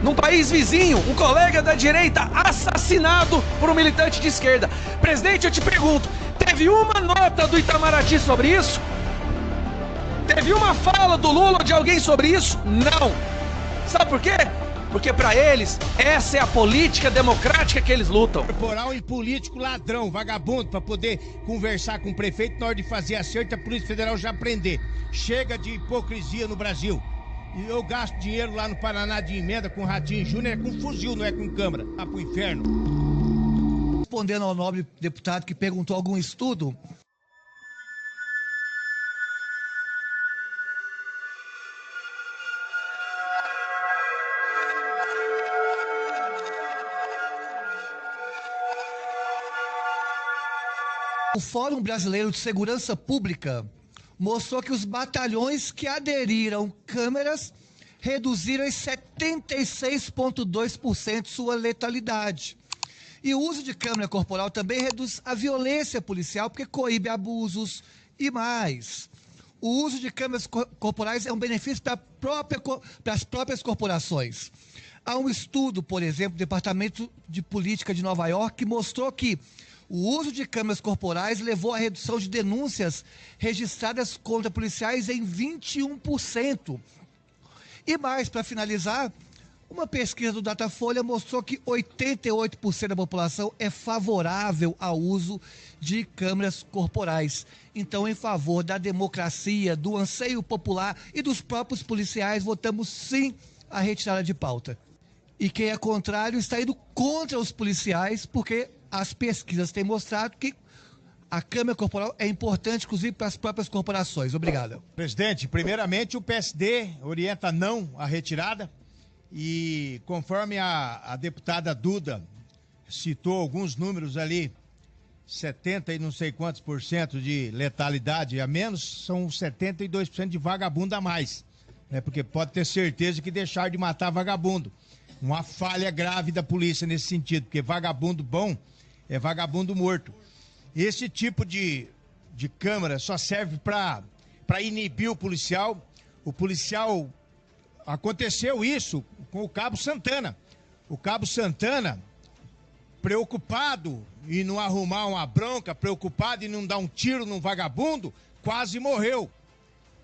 Num país vizinho, um colega da direita assassinado por um militante de esquerda. Presidente, eu te pergunto, teve uma nota do Itamaraty sobre isso? Teve uma fala do Lula ou de alguém sobre isso? Não. Sabe por quê? Porque para eles, essa é a política democrática que eles lutam. Corporal em político ladrão, vagabundo, para poder conversar com o prefeito na hora de fazer acerto, a Polícia Federal já prender. Chega de hipocrisia no Brasil. E eu gasto dinheiro lá no Paraná de emenda com Ratinho Júnior, é com fuzil, não é com câmara. Tá pro inferno. Respondendo ao nobre deputado que perguntou algum estudo, o Fórum Brasileiro de Segurança Pública mostrou que os batalhões que aderiram câmeras reduziram em 76,2% sua letalidade. E o uso de câmera corporal também reduz a violência policial, porque coíbe abusos e mais. O uso de câmeras corporais é um benefício para as próprias corporações. Há um estudo, por exemplo, do Departamento de Política de Nova York, que mostrou que o uso de câmeras corporais levou à redução de denúncias registradas contra policiais em 21%. E mais, para finalizar, uma pesquisa do Datafolha mostrou que 88% da população é favorável ao uso de câmeras corporais. Então, em favor da democracia, do anseio popular e dos próprios policiais, votamos sim a retirada de pauta. E quem é contrário está indo contra os policiais, porque as pesquisas têm mostrado que a câmera corporal é importante, inclusive, para as próprias corporações. Obrigado. Presidente, primeiramente o PSD orienta não a retirada e conforme a deputada Duda citou alguns números ali, 70 e não sei quantos por cento de letalidade a menos, são 72% de vagabundo a mais. Né? Porque pode ter certeza que deixaram de matar vagabundo. Uma falha grave da polícia nesse sentido, porque vagabundo bom é vagabundo morto. Esse tipo de câmera só serve para inibir o policial. O policial, aconteceu isso com o Cabo Santana. O Cabo Santana, preocupado em não arrumar uma bronca, preocupado em não dar um tiro num vagabundo, quase morreu.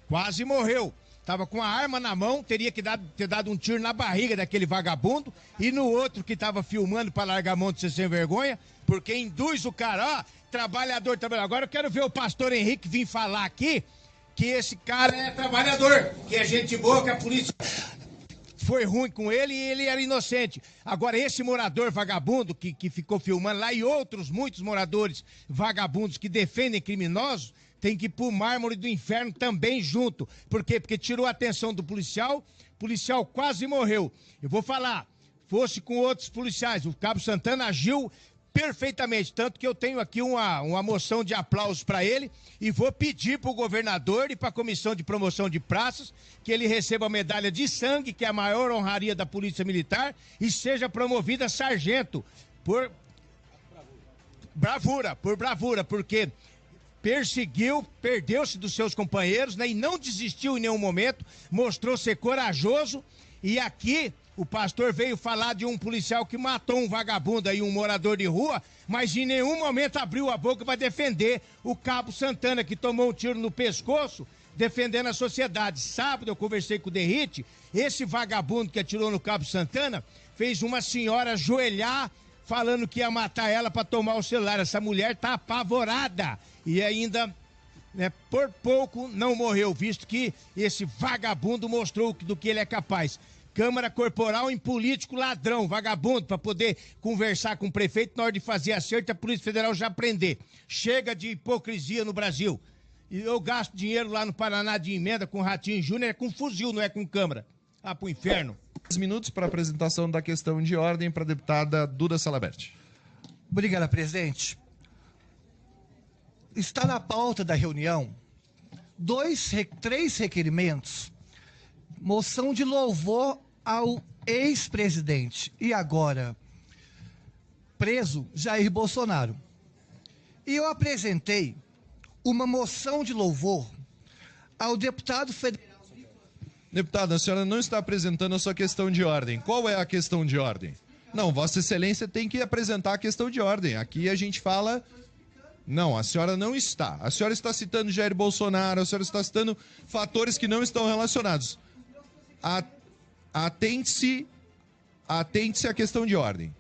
Quase morreu. Tava com a arma na mão, teria que ter dado um tiro na barriga daquele vagabundo e no outro que tava filmando para largar a mão de ser sem vergonha, porque induz o cara, ó, trabalhador. Agora eu quero ver o pastor Henrique vir falar aqui que esse cara é trabalhador, que é gente boa, que a polícia foi ruim com ele e ele era inocente. Agora esse morador vagabundo que ficou filmando lá e outros, muitos moradores vagabundos que defendem criminosos, tem que ir pro mármore do inferno também junto. Por quê? Porque tirou a atenção do policial, o policial quase morreu. Eu vou falar, fosse com outros policiais, o Cabo Santana agiu perfeitamente, tanto que eu tenho aqui uma moção de aplausos para ele e vou pedir para o governador e para a Comissão de Promoção de Praças que ele receba a medalha de sangue, que é a maior honraria da Polícia Militar, e seja promovido a sargento por bravura, porque perseguiu, perdeu-se dos seus companheiros, né, e não desistiu em nenhum momento, mostrou ser corajoso. E aqui o pastor veio falar de um policial que matou um vagabundo aí, um morador de rua, mas em nenhum momento abriu a boca para defender o Cabo Santana, que tomou um tiro no pescoço, defendendo a sociedade. Sábado eu conversei com o Derrite, esse vagabundo que atirou no Cabo Santana fez uma senhora ajoelhar falando que ia matar ela para tomar o celular. Essa mulher tá apavorada e ainda, né, por pouco não morreu, visto que esse vagabundo mostrou do que ele é capaz. Câmara corporal em político ladrão, vagabundo, para poder conversar com o prefeito na hora de fazer acerto, a Polícia Federal já prender. Chega de hipocrisia no Brasil. E eu gasto dinheiro lá no Paraná de emenda com Ratinho Júnior, é com fuzil, não é com câmara. Ah, pro inferno. 10 minutos para a apresentação da questão de ordem para a deputada Duda Salabert. Obrigado, presidente. Está na pauta da reunião três requerimentos, moção de louvor ao ex-presidente e agora preso Jair Bolsonaro. E eu apresentei uma moção de louvor ao deputado federal Deputada, a senhora não está apresentando a sua questão de ordem. Qual é a questão de ordem? Não, Vossa Excelência tem que apresentar a questão de ordem. Aqui a gente fala... Não, a senhora não está. A senhora está citando Jair Bolsonaro, a senhora está citando fatores que não estão relacionados. Atente-se à questão de ordem.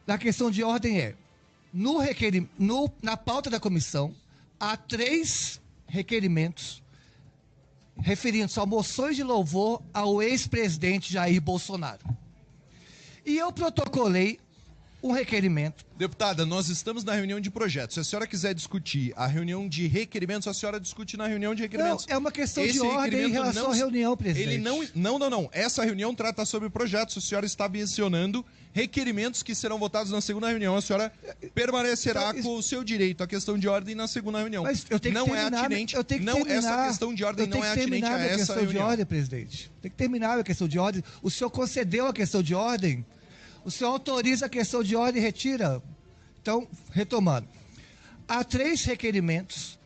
A questão de ordem é, na pauta da comissão, há 3 requerimentos referindo-se a moções de louvor ao ex-presidente Jair Bolsonaro. E eu protocolei um requerimento. Deputada, nós estamos na reunião de projetos. Se a senhora quiser discutir a reunião de requerimentos, a senhora discute na reunião de requerimentos. Não, é uma questão de ordem em relação à reunião, presidente. Ele não. Essa reunião trata sobre projetos. A senhora está mencionando requerimentos que serão votados na segunda reunião. A senhora permanecerá com o seu direito à questão de ordem na segunda reunião. Mas eu tenho que terminar, essa questão de ordem não é atinente a essa questão reunião. De ordem, presidente. Tem que terminar a questão de ordem. O senhor concedeu a questão de ordem. O senhor autoriza a questão de ordem e retira. Então, retomando. Há 3 requerimentos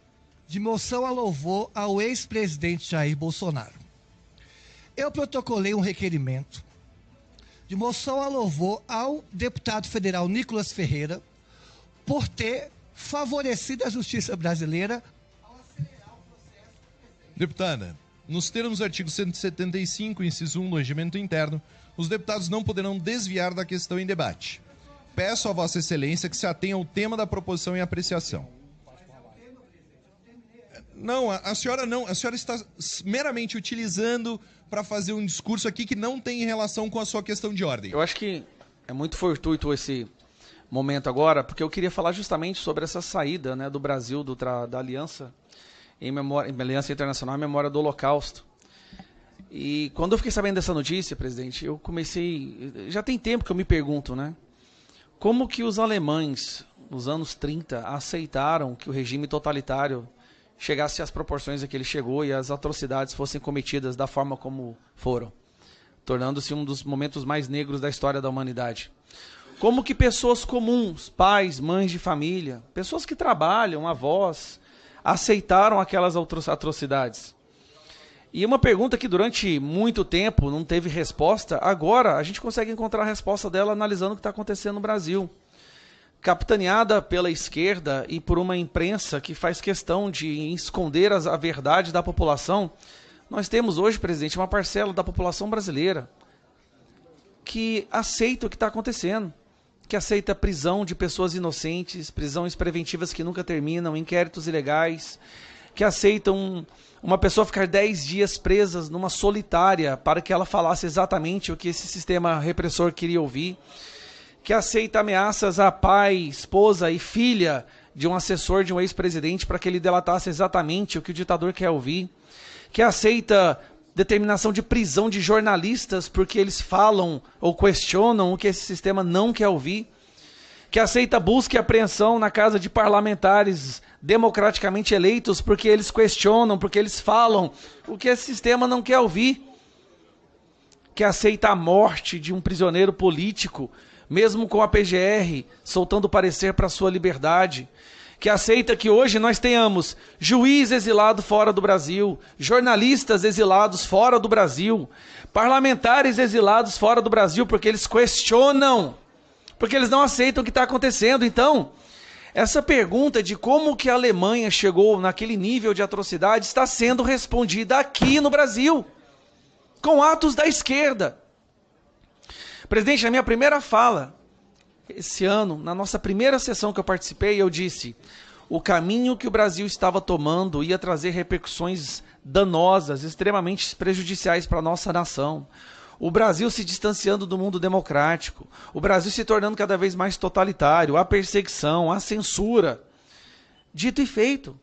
de moção a louvor ao ex-presidente Jair Bolsonaro. Eu protocolei um requerimento de moção a louvor ao deputado federal Nicolas Ferreira por ter favorecido a justiça brasileira ao acelerar o processo. Deputada, nos termos do artigo 175, inciso 1 do regimento interno, os deputados não poderão desviar da questão em debate. Peço a Vossa Excelência que se atenha ao tema da proposição em apreciação. Não, a senhora está meramente utilizando para fazer um discurso aqui que não tem relação com a sua questão de ordem. Eu acho que é muito fortuito esse momento agora, porque eu queria falar justamente sobre essa saída, né, do Brasil da aliança Aliança Internacional em memória do Holocausto. E quando eu fiquei sabendo dessa notícia, presidente, eu comecei... Já tem tempo que eu me pergunto, né? Como que os alemães, nos anos 30, aceitaram que o regime totalitário chegasse às proporções a que ele chegou e as atrocidades fossem cometidas da forma como foram, tornando-se um dos momentos mais negros da história da humanidade? Como que pessoas comuns, pais, mães de família, pessoas que trabalham, avós, aceitaram aquelas atrocidades? E uma pergunta que durante muito tempo não teve resposta, agora a gente consegue encontrar a resposta dela analisando o que está acontecendo no Brasil. Capitaneada pela esquerda e por uma imprensa que faz questão de esconder a verdade da população, nós temos hoje, presidente, uma parcela da população brasileira que aceita o que está acontecendo, que aceita prisão de pessoas inocentes, prisões preventivas que nunca terminam, inquéritos ilegais, que aceitam uma pessoa ficar 10 dias presa numa solitária para que ela falasse exatamente o que esse sistema repressor queria ouvir, que aceita ameaças a pai, esposa e filha de um assessor de um ex-presidente para que ele delatasse exatamente o que o ditador quer ouvir, que aceita determinação de prisão de jornalistas porque eles falam ou questionam o que esse sistema não quer ouvir, que aceita busca e apreensão na casa de parlamentares democraticamente eleitos porque eles questionam, porque eles falam o que esse sistema não quer ouvir, que aceita a morte de um prisioneiro político, mesmo com a PGR soltando parecer para sua liberdade, que aceita que hoje nós tenhamos juiz exilado fora do Brasil, jornalistas exilados fora do Brasil, parlamentares exilados fora do Brasil porque eles questionam, porque eles não aceitam o que está acontecendo. Então, essa pergunta de como que a Alemanha chegou naquele nível de atrocidade está sendo respondida aqui no Brasil, com atos da esquerda. Presidente, na minha primeira fala, esse ano, na nossa primeira sessão que eu participei, eu disse: o caminho que o Brasil estava tomando ia trazer repercussões danosas, extremamente prejudiciais para a nossa nação. O Brasil se distanciando do mundo democrático, o Brasil se tornando cada vez mais totalitário, a perseguição, a censura. Dito e feito.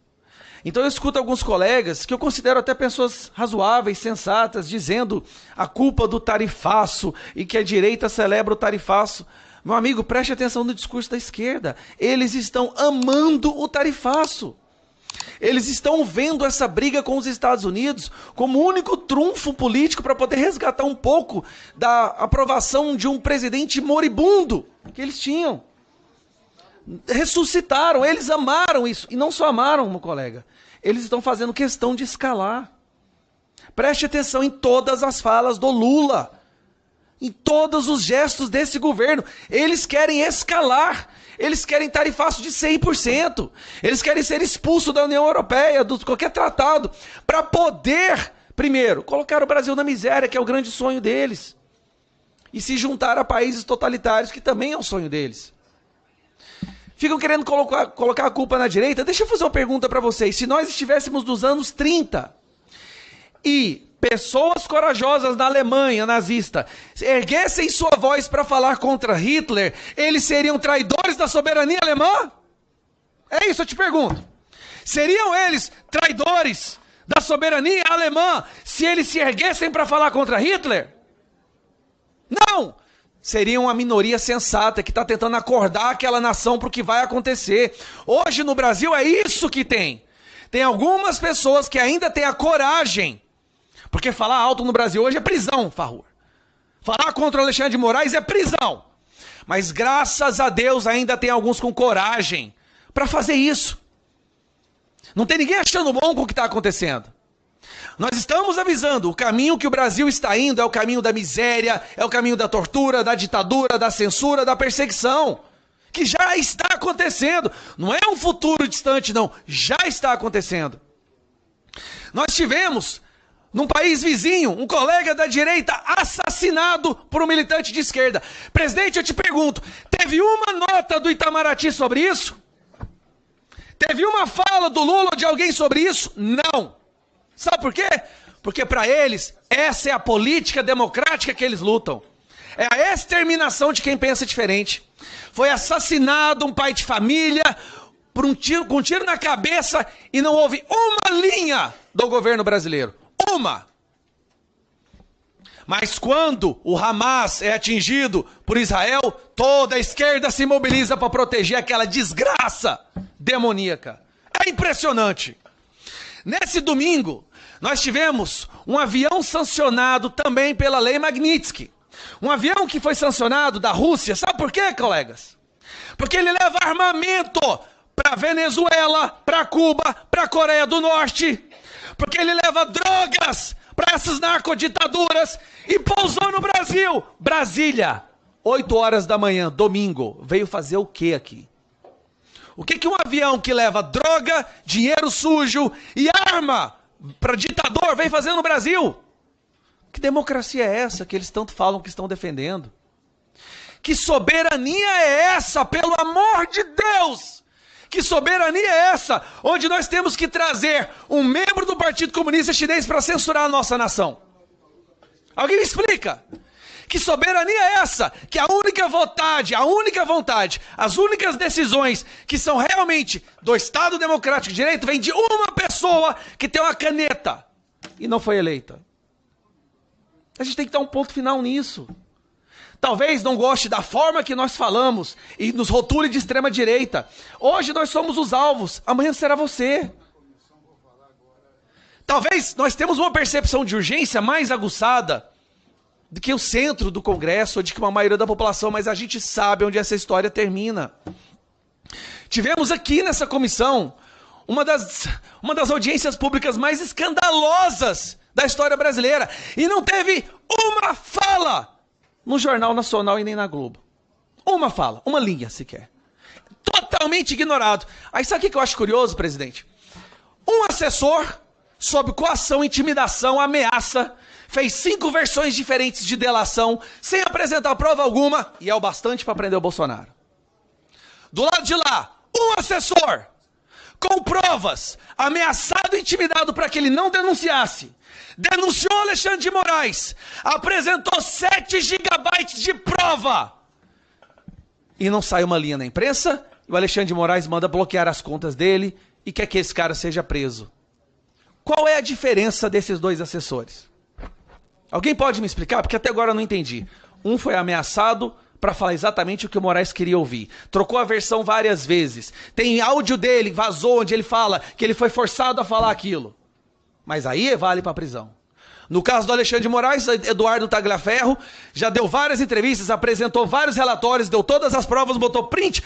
Então eu escuto alguns colegas, que eu considero até pessoas razoáveis, sensatas, dizendo a culpa do tarifaço e que a direita celebra o tarifaço. Meu amigo, preste atenção no discurso da esquerda. Eles estão amando o tarifaço. Eles estão vendo essa briga com os Estados Unidos como o único trunfo político para poder resgatar um pouco da aprovação de um presidente moribundo que eles tinham. Ressuscitaram, eles amaram isso. E não só amaram, meu colega, eles estão fazendo questão de escalar. Preste atenção em todas as falas do Lula, em todos os gestos desse governo. Eles querem escalar, eles querem tarifaço de 100%, eles querem ser expulsos da União Europeia, de qualquer tratado, para poder, primeiro, colocar o Brasil na miséria, que é o grande sonho deles, e se juntar a países totalitários, que também é o sonho deles. Ficam querendo colocar a culpa na direita. Deixa eu fazer uma pergunta para vocês. Se nós estivéssemos nos anos 30 e pessoas corajosas na Alemanha nazista erguessem sua voz para falar contra Hitler, eles seriam traidores da soberania alemã? É isso, eu te pergunto. Seriam eles traidores da soberania alemã se eles se erguessem para falar contra Hitler? Não! Seria uma minoria sensata que está tentando acordar aquela nação para o que vai acontecer. Hoje no Brasil é isso que tem. Tem algumas pessoas que ainda têm a coragem, porque falar alto no Brasil hoje é prisão, Farrur. Falar contra o Alexandre de Moraes é prisão. Mas graças a Deus ainda tem alguns com coragem para fazer isso. Não tem ninguém achando bom com o que está acontecendo. Nós estamos avisando, o caminho que o Brasil está indo é o caminho da miséria, é o caminho da tortura, da ditadura, da censura, da perseguição, que já está acontecendo. Não é um futuro distante, não, já está acontecendo. Nós tivemos, num país vizinho, um colega da direita assassinado por um militante de esquerda. Presidente, eu te pergunto, teve uma nota do Itamaraty sobre isso? Teve uma fala do Lula ou de alguém sobre isso? Não. Sabe por quê? Porque para eles, essa é a política democrática que eles lutam. É a exterminação de quem pensa diferente. Foi assassinado um pai de família com um tiro na cabeça e não houve uma linha do governo brasileiro. Uma! Mas quando o Hamas é atingido por Israel, toda a esquerda se mobiliza para proteger aquela desgraça demoníaca. É impressionante. Nesse domingo, nós tivemos um avião sancionado também pela Lei Magnitsky. Um avião que foi sancionado da Rússia. Sabe por quê, colegas? Porque ele leva armamento para Venezuela, para Cuba, para Coreia do Norte. Porque ele leva drogas para essas narcoditaduras e pousou no Brasil. Brasília, 8 horas da manhã, domingo. Veio fazer o quê aqui? O que um avião que leva droga, dinheiro sujo e arma para ditador vem fazer no Brasil? Que democracia é essa que eles tanto falam que estão defendendo? Que soberania é essa, pelo amor de Deus? Que soberania é essa, onde nós temos que trazer um membro do Partido Comunista Chinês para censurar a nossa nação? Alguém me explica? Que soberania é essa? Que a única vontade, as únicas decisões que são realmente do Estado Democrático de Direito vem de uma pessoa que tem uma caneta e não foi eleita. A gente tem que dar um ponto final nisso. Talvez não goste da forma que nós falamos e nos rotule de extrema direita. Hoje nós somos os alvos, amanhã será você. Talvez nós temos uma percepção de urgência mais aguçada do que o centro do Congresso, ou de que uma maioria da população, mas a gente sabe onde essa história termina. Tivemos aqui nessa comissão uma das audiências públicas mais escandalosas da história brasileira, e não teve uma fala no Jornal Nacional e nem na Globo. Uma fala, uma linha sequer. Totalmente ignorado. Aí sabe o que eu acho curioso, presidente? Um assessor, sob coação, intimidação, ameaça, fez 5 versões diferentes de delação, sem apresentar prova alguma, e é o bastante para prender o Bolsonaro. Do lado de lá, um assessor, com provas, ameaçado e intimidado para que ele não denunciasse, denunciou Alexandre de Moraes, apresentou 7 gigabytes de prova, e não sai uma linha na imprensa, e o Alexandre de Moraes manda bloquear as contas dele, e quer que esse cara seja preso. Qual é a diferença desses 2 assessores? Alguém pode me explicar? Porque até agora eu não entendi. Um foi ameaçado para falar exatamente o que o Moraes queria ouvir. Trocou a versão várias vezes. Tem áudio dele, vazou, onde ele fala que ele foi forçado a falar aquilo. Mas aí vale para prisão. No caso do Alexandre de Moraes, Eduardo Tagliaferro já deu várias entrevistas, apresentou vários relatórios, deu todas as provas, botou print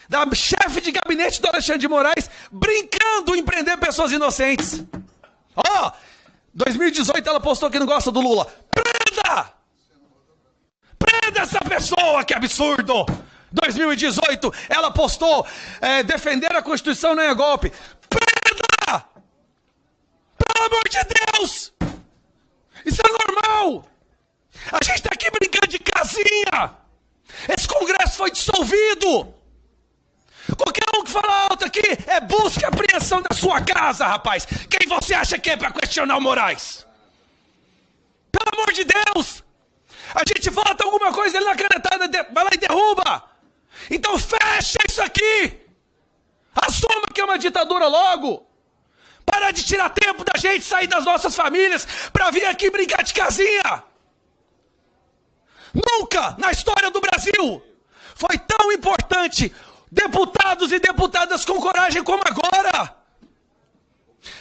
da chefe de gabinete do Alexandre de Moraes brincando em prender pessoas inocentes. 2018 ela postou que não gosta do Lula. Prenda! Prenda essa pessoa, que absurdo! 2018 ela postou defender a Constituição não é golpe. Prenda! Pelo amor de Deus! Isso é normal! A gente tá aqui brincando de casinha! Esse Congresso foi dissolvido! Qualquer um que fala alto aqui é busca e apreensão da sua casa, rapaz! Quem você acha que é pra questionar o Moraes? Pelo amor de Deus! A gente vota alguma coisa ali na canetada, vai lá e derruba! Então fecha isso aqui! Assuma que é uma ditadura logo! Para de tirar tempo da gente sair das nossas famílias para vir aqui brincar de casinha! Nunca na história do Brasil foi tão importante deputados e deputadas com coragem como agora!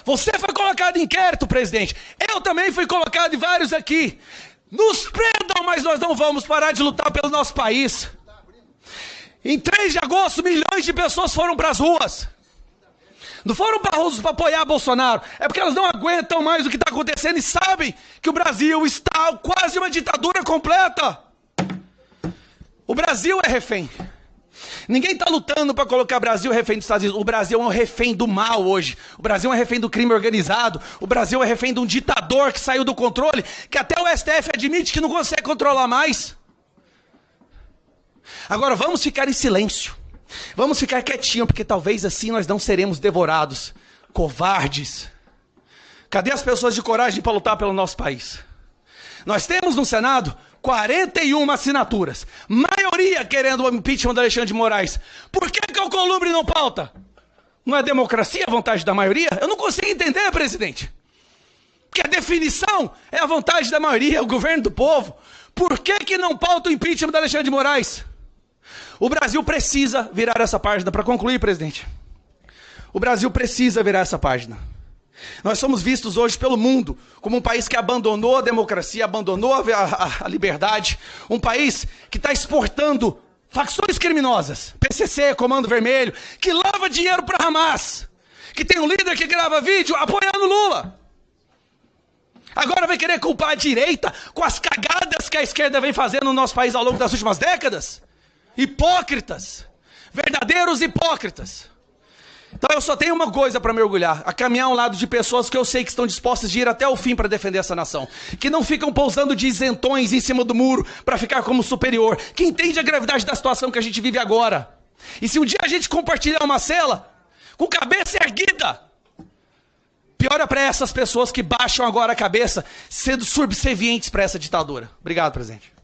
Você foi colocado em inquérito, presidente. Eu também fui colocado e vários aqui. Nos prendam, mas nós não vamos parar de lutar pelo nosso país. Em 3 de agosto, milhões de pessoas foram para as ruas. Não foram para as ruas para apoiar Bolsonaro. É porque elas não aguentam mais o que está acontecendo e sabem que o Brasil está quase uma ditadura completa. O Brasil é refém. Ninguém está lutando para colocar o Brasil refém dos Estados Unidos. O Brasil é um refém do mal hoje. O Brasil é um refém do crime organizado. O Brasil é refém de um ditador que saiu do controle, que até o STF admite que não consegue controlar mais. Agora vamos ficar em silêncio. Vamos ficar quietinho, porque talvez assim nós não seremos devorados. Covardes. Cadê as pessoas de coragem para lutar pelo nosso país? Nós temos no Senado 41 assinaturas. Maioria querendo o impeachment do Alexandre de Moraes. Por que o Alcolumbre não pauta? Não é democracia a vontade da maioria? Eu não consigo entender, presidente. Porque a definição é a vontade da maioria, o governo do povo. Por que não pauta o impeachment do Alexandre de Moraes? O Brasil precisa virar essa página. Para concluir, presidente. O Brasil precisa virar essa página. Nós somos vistos hoje pelo mundo como um país que abandonou a democracia, abandonou a liberdade, um país que está exportando facções criminosas, PCC, Comando Vermelho, que lava dinheiro para Hamas, que tem um líder que grava vídeo apoiando Lula. Agora vai querer culpar a direita com as cagadas que a esquerda vem fazendo no nosso país ao longo das últimas décadas? Hipócritas, verdadeiros hipócritas. Então eu só tenho uma coisa para me orgulhar, a caminhar ao lado de pessoas que eu sei que estão dispostas de ir até o fim para defender essa nação, que não ficam pousando de isentões em cima do muro para ficar como superior, que entende a gravidade da situação que a gente vive agora. E se um dia a gente compartilhar uma cela, com cabeça erguida, pior é para essas pessoas que baixam agora a cabeça, sendo subservientes para essa ditadura. Obrigado, presidente.